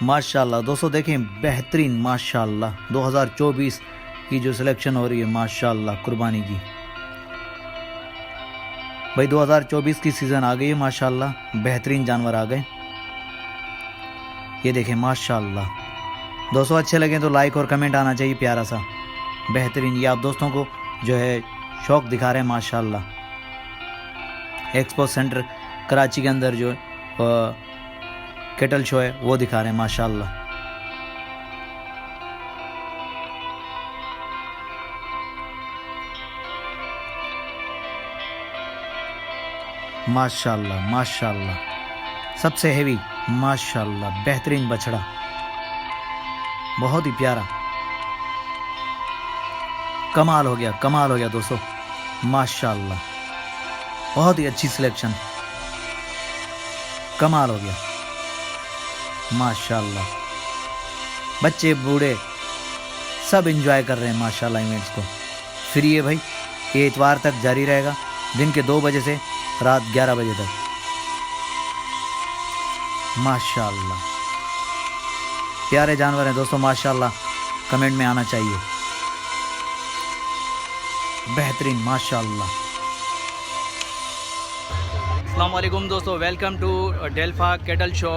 माशाल्लाह दोस्तों देखें बेहतरीन माशाल्लाह 2024 की जो सिलेक्शन हो रही है माशाल्लाह कुर्बानी की। भाई 2024 की सीज़न आ गई है माशाल्लाह, बेहतरीन जानवर आ गए। ये देखें माशाल्लाह दोस्तों, अच्छे लगे तो लाइक और कमेंट आना चाहिए प्यारा सा बेहतरीन। ये आप दोस्तों को जो है शौक दिखा रहे हैं माशाल्लाह। एक्सपो सेंटर कराची के अंदर जो केटल शो है वो दिखा रहे हैं माशाल्लाह। माशाल्लाह माशाल्लाह सबसे हेवी माशाल्लाह बेहतरीन बछड़ा, बहुत ही प्यारा, कमाल हो गया दोस्तों माशाल्लाह। बहुत ही अच्छी सिलेक्शन, कमाल हो गया माशाल्लाह। बच्चे बूढ़े सब एंजॉय कर रहे हैं माशाल्लाह इवेंट्स को। फ्री है भाई, ये इतवार तक जारी रहेगा, दिन के 2 बजे से रात 11 बजे तक माशाल्लाह। प्यारे जानवर हैं दोस्तों माशाल्लाह, कमेंट में आना चाहिए बेहतरीन माशाल्लाह। अस्सलाम वालेकुम दोस्तों, वेलकम टू डेल्फा cattle show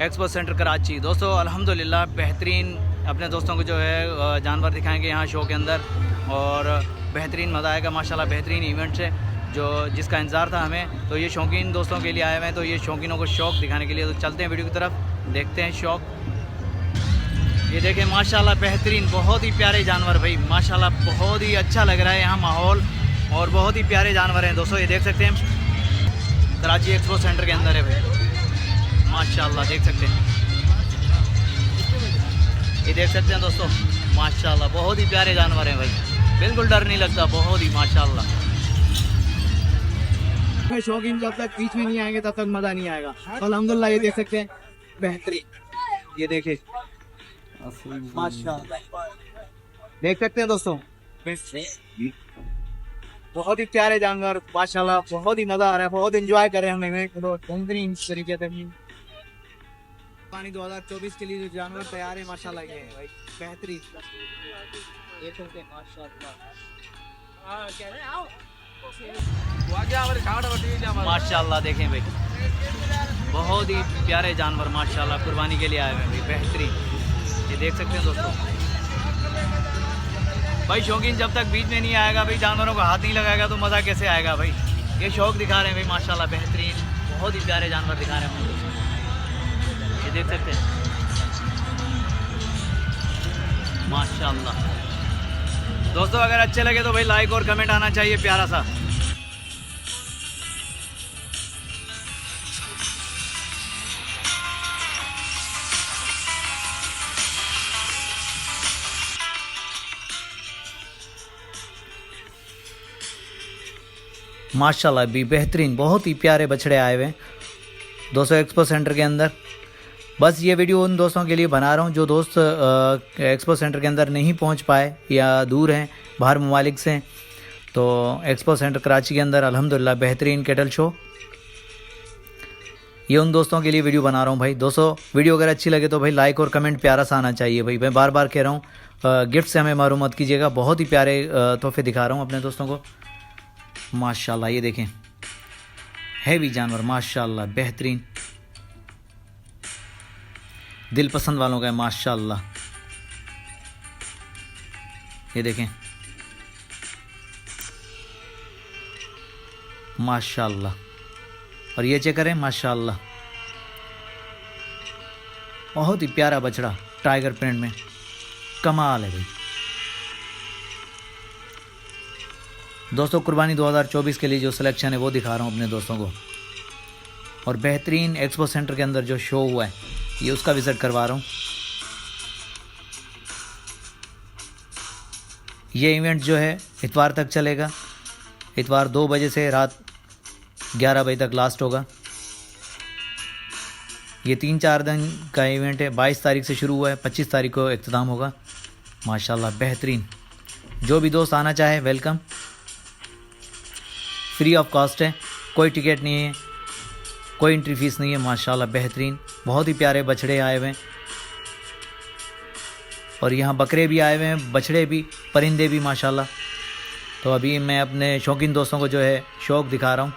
expo centre Karachi. दोस्तों अल्हम्दुलिल्लाह बेहतरीन अपने दोस्तों को जो है जानवर दिखाएंगे यहाँ शो के अंदर, और बेहतरीन मज़ा आएगा माशाल्लाह। बेहतरीन इवेंट्स है जो जिसका इंतज़ार था हमें, तो ये शौकीन दोस्तों के लिए आए हुए हैं, तो ये शौकीनों को शौक़ दिखाने के लिए। तो चलते हैं वीडियो की तरफ, देखते हैं शौक़। ये देखें माशाल्लाह बेहतरीन, बहुत ही प्यारे जानवर भाई माशाल्लाह, बहुत ही अच्छा लग रहा है यहाँ माहौल, और बहुत ही प्यारे जानवर हैं दोस्तों। ये देख सकते हैं कराची एक्सपो सेंटर के अंदर है भाई माशाल्लाह, देख सकते हैं, ये देख सकते हैं दोस्तों माशाल्लाह। बहुत ही प्यारे जानवर हैं भाई, बिल्कुल डर नहीं लगता, बहुत ही माशाल्लाह। शौकीन जब तक बीच में नहीं आएंगे तब तक मज़ा नहीं आएगा। तो अल्हम्दुलिल्लाह ये देख सकते हैं बेहतरीन, ये देखें माशाल्लाह, देख सकते हैं दोस्तों बहुत ही प्यारे जानवर माशाल्लाह। बहुत ही मज़ा आ रहा है, बहुत एंजॉय कर रहे हैं हमें बेहतरीन तरीके से। पानी 2024 के लिए जो जानवर तैयार है माशाल्लाह, ये है भाई बेहतरीन, ये देखते हैं माशाल्लाह। देखें भाई बहुत ही प्यारे जानवर माशाल्लाह, कुर्बानी के लिए आए हुए हैं भाई बेहतरीन, ये देख सकते हैं दोस्तों भाई। शौकीन जब तक बीच में नहीं आएगा भाई, जानवरों को हाथ नहीं लगाएगा तो मज़ा कैसे आएगा भाई। ये शौक दिखा रहे हैं भाई माशाल्लाह बेहतरीन, बहुत ही प्यारे जानवर दिखा रहे हैं दोस्तों, ये देख सकते हैं माशाल्लाह। दोस्तों अगर अच्छे लगे तो भाई लाइक और कमेंट आना चाहिए प्यारा सा। माशाल्लाह भी बेहतरीन, बहुत ही प्यारे बछड़े आए हुए हैं दोस्तों एक्सपो सेंटर के अंदर। बस ये वीडियो उन दोस्तों के लिए बना रहा हूँ जो दोस्त एक्सपो सेंटर के अंदर नहीं पहुँच पाए या दूर हैं, बाहर ममालिक से। तो एक्सपो सेंटर कराची के अंदर अल्हम्दुलिल्लाह बेहतरीन केटल शो, ये उन दोस्तों के लिए वीडियो बना रहा हूँ भाई। दोस्तों वीडियो अगर अच्छी लगे तो भाई लाइक और कमेंट प्यारा सा आना चाहिए भाई। मैं बार बार कह रहा हूँ गिफ्ट से हमें मालूम मत कीजिएगा, बहुत ही प्यारे तोहफे दिखा रहा हूँ अपने दोस्तों को माशाल्लाह। ये देखें हैवी जानवर माशाल्लाह बेहतरीन, दिल पसंद वालों का है माशाल्लाह। ये देखें माशाल्लाह, और ये चेक करें माशाल्लाह, बहुत ही प्यारा बछड़ा टाइगर प्रिंट में, कमाल है भाई दोस्तों। कुर्बानी 2024 के लिए जो सिलेक्शन है वो दिखा रहा हूँ अपने दोस्तों को, और बेहतरीन एक्सपो सेंटर के अंदर जो शो हुआ है ये उसका विज़िट करवा रहा हूँ। ये इवेंट जो है इतवार तक चलेगा, इतवार 2 बजे से रात 11 बजे तक लास्ट होगा। ये 3-4 दिन का इवेंट है, 22 तारीख से शुरू हुआ है, 25 तारीख को इख्तिताम होगा माशाल्लाह बेहतरीन। जो भी दोस्त आना चाहे वेलकम, फ्री ऑफ कॉस्ट है, कोई टिकट नहीं है, कोई एंट्री फीस नहीं है माशाल्लाह बेहतरीन। बहुत ही प्यारे बछड़े आए हुए हैं और यहाँ बकरे भी आए हुए हैं, बछड़े भी, परिंदे भी माशाल्लाह। तो अभी मैं अपने शौकीन दोस्तों को जो है शौक दिखा रहा हूँ।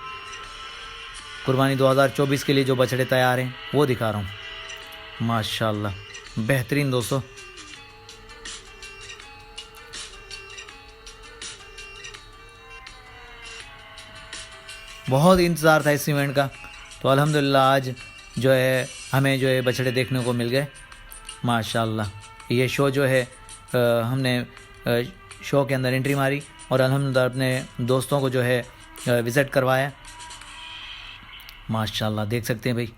कुर्बानी 2024 के लिए जो बछड़े तैयार हैं वो दिखा रहा हूँ माशाल्लाह, बेहतरीन दोस्तों। बहुत इंतज़ार था इस इवेंट का, तो अल्हम्दुलिल्लाह आज जो है हमें जो है बछड़े देखने को मिल गए माशाल्लाह। ये शो जो है हमने शो के अंदर एंट्री मारी और अल्हम्दुलिल्लाह अपने दोस्तों को जो है विज़िट करवाया माशाल्लाह। देख सकते हैं भाई,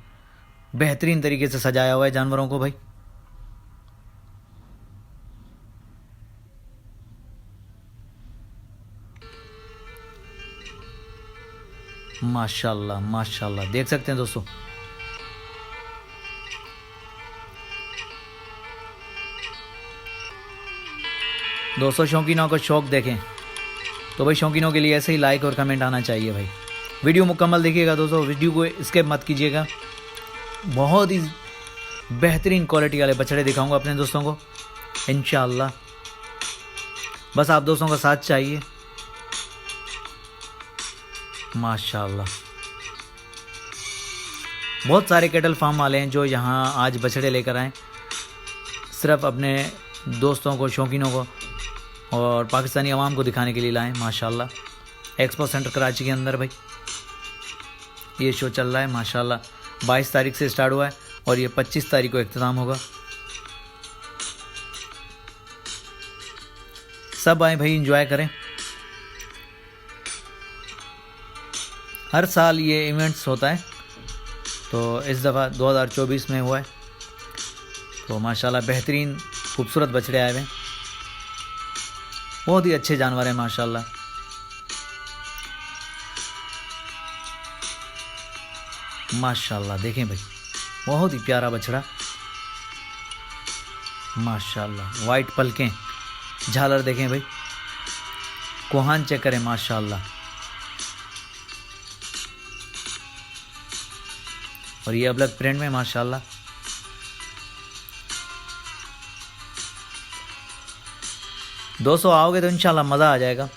बेहतरीन तरीके से सजाया हुआ है जानवरों को भाई। माशाल्लाह माशाल्लाह, देख सकते हैं दोस्तों। दोस्तों शौकीनों को शौक देखें तो भाई शौकीनों के लिए ऐसे ही लाइक और कमेंट आना चाहिए भाई। वीडियो मुकम्मल देखिएगा दोस्तों, वीडियो को स्किप मत कीजिएगा। बहुत ही बेहतरीन क्वालिटी वाले बछड़े दिखाऊंगा अपने दोस्तों को इंशाअल्लाह। बस आप दोस्तों का साथ चाहिए माशाल्लाह। बहुत सारे कैटल फार्म वाले हैं जो यहाँ आज बछड़े लेकर आए, सिर्फ अपने दोस्तों को, शौकीनों को और पाकिस्तानी अवाम को दिखाने के लिए लाए माशाल्लाह। एक्सपो सेंटर कराची के अंदर भाई ये शो चल रहा है माशाल्लाह। 22 तारीख से स्टार्ट हुआ है और ये 25 तारीख को इख्तिताम होगा। सब आए भाई, एंजॉय करें। हर साल ये इवेंट्स होता है, तो इस दफ़ा 2024 में हुआ है। तो माशाल्लाह बेहतरीन खूबसूरत बछड़े आए हुए हैं, बहुत ही अच्छे जानवर हैं माशाल्लाह। माशाल्लाह देखें भाई, बहुत ही प्यारा बछड़ा माशाल्लाह। वाइट पलकें, झालर देखें भाई, कोहान चेक करें माशाल्लाह। और ये अबलग प्रिंट में माशाल्लाह। दोस्तों आओगे तो इंशाल्लाह मज़ा आ जाएगा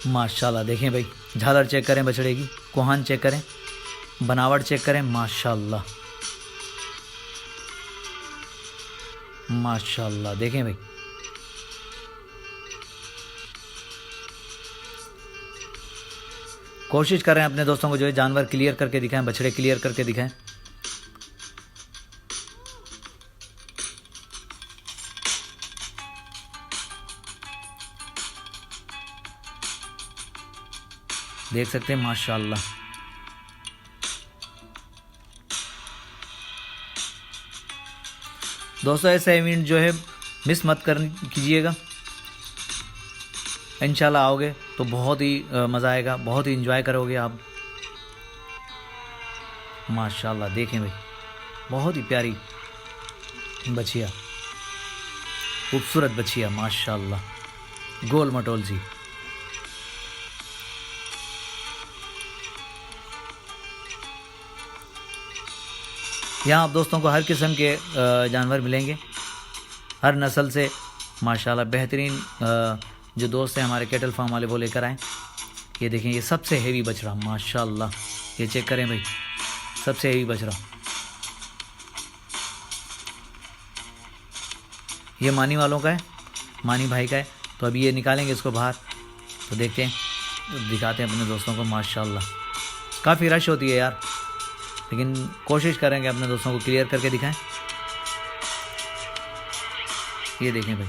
माशाल्लाह। देखें भाई, झालर चेक करें बछड़े की, कोहान चेक करें, बनावट चेक करें माशाल्लाह माशाल्लाह। देखें भाई, कोशिश कर रहे हैं अपने दोस्तों को जो है जानवर क्लियर करके दिखाएं, बछड़े क्लियर करके दिखाएं। देख सकते हैं माशाल्लाह। दोस्तों ऐसा इवेंट जो है मिस मत कर कीजिएगा। इंशाल्लाह आओगे तो बहुत ही मज़ा आएगा, बहुत ही एंजॉय करोगे आप माशाल्लाह। देखें भाई, बहुत ही प्यारी बछिया, खूबसूरत बछिया माशाल्लाह, गोल मटोल सी। यहाँ आप दोस्तों को हर किस्म के जानवर मिलेंगे, हर नस्ल से माशाल्लाह। बेहतरीन जो दोस्त हैं हमारे कैटल फार्म वाले वो लेकर आए। ये देखें, ये सबसे हेवी बछड़ा माशाल्लाह, ये चेक करें भाई, सबसे हेवी बछड़ा। ये मानी वालों का है, मानी भाई का है। तो अभी ये निकालेंगे इसको बाहर, तो देखते हैं, तो दिखाते हैं अपने दोस्तों को माशाल्लाह। काफ़ी रश होती है यार, लेकिन कोशिश करेंगे अपने दोस्तों को क्लियर करके दिखाएं। ये देखें भाई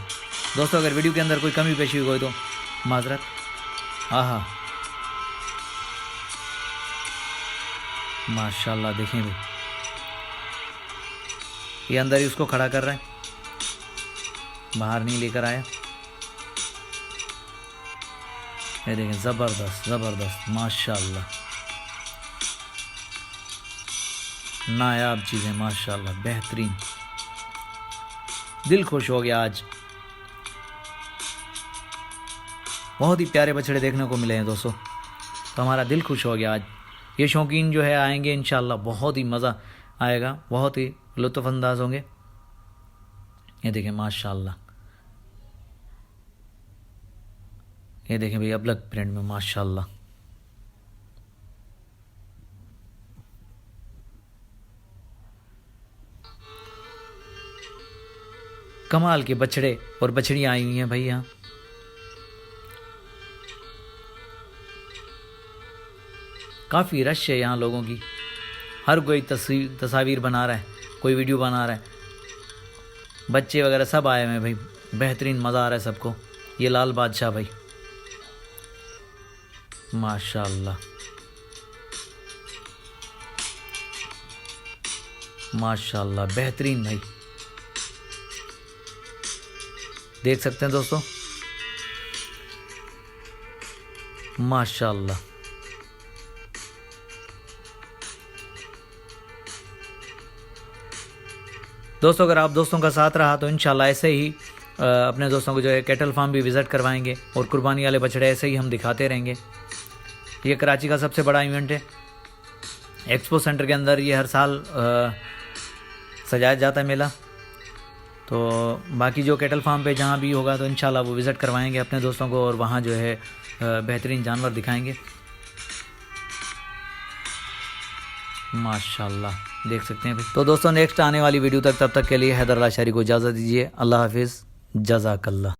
दोस्तों, अगर वीडियो के अंदर कोई कमी पेशी हुई तो माजरत। आहा माशाल्लाह। देखें भाई, ये अंदर ही उसको खड़ा कर रहा है, बाहर नहीं लेकर आया। ये देखें, ज़बरदस्त ज़बरदस्त माशाल्लाह, नायाब चीज़ें माशाल्लाह, बेहतरीन। दिल खुश हो गया आज, बहुत ही प्यारे बछड़े देखने को मिले हैं दोस्तों, तो हमारा दिल खुश हो गया आज। ये शौकीन जो है आएंगे इंशाल्लाह, बहुत ही मज़ा आएगा, बहुत ही लुत्फ़अंदाज होंगे। ये देखें माशाल्लाह, ये देखें भाई अबलग प्रिंट में माशाल्लाह। कमाल के बछड़े और बछड़ियाँ आई हुई हैं भाई यहाँ। काफ़ी रश है यहाँ लोगों की, हर कोई तस्वीर बना रहा है, कोई वीडियो बना रहा है, बच्चे वगैरह सब आए हुए हैं भाई। बेहतरीन मज़ा आ रहा है सबको। ये लाल बादशाह भाई माशाल्लाह माशाल्लाह, बेहतरीन भाई, देख सकते हैं दोस्तों माशाल्लाह। दोस्तों अगर आप दोस्तों का साथ रहा तो इंशाल्लाह ऐसे ही अपने दोस्तों को जो है कैटल फार्म भी विज़िट करवाएंगे और कुर्बानी वाले बछड़े ऐसे ही हम दिखाते रहेंगे। ये कराची का सबसे बड़ा इवेंट है, एक्सपो सेंटर के अंदर ये हर साल सजाया जाता है मेला। तो बाकी जो कैटल फार्म पे जहाँ भी होगा तो इंशाल्लाह वो विज़िट करवाएंगे अपने दोस्तों को और वहाँ जो है बेहतरीन जानवर दिखाएंगे माशाल्लाह, देख सकते हैं भाई। तो दोस्तों नेक्स्ट आने वाली वीडियो तक, तब तक के लिए हैदर अली शारी को इजाज़त दीजिए। अल्लाह हाफिज़, जज़ाकल्लाह।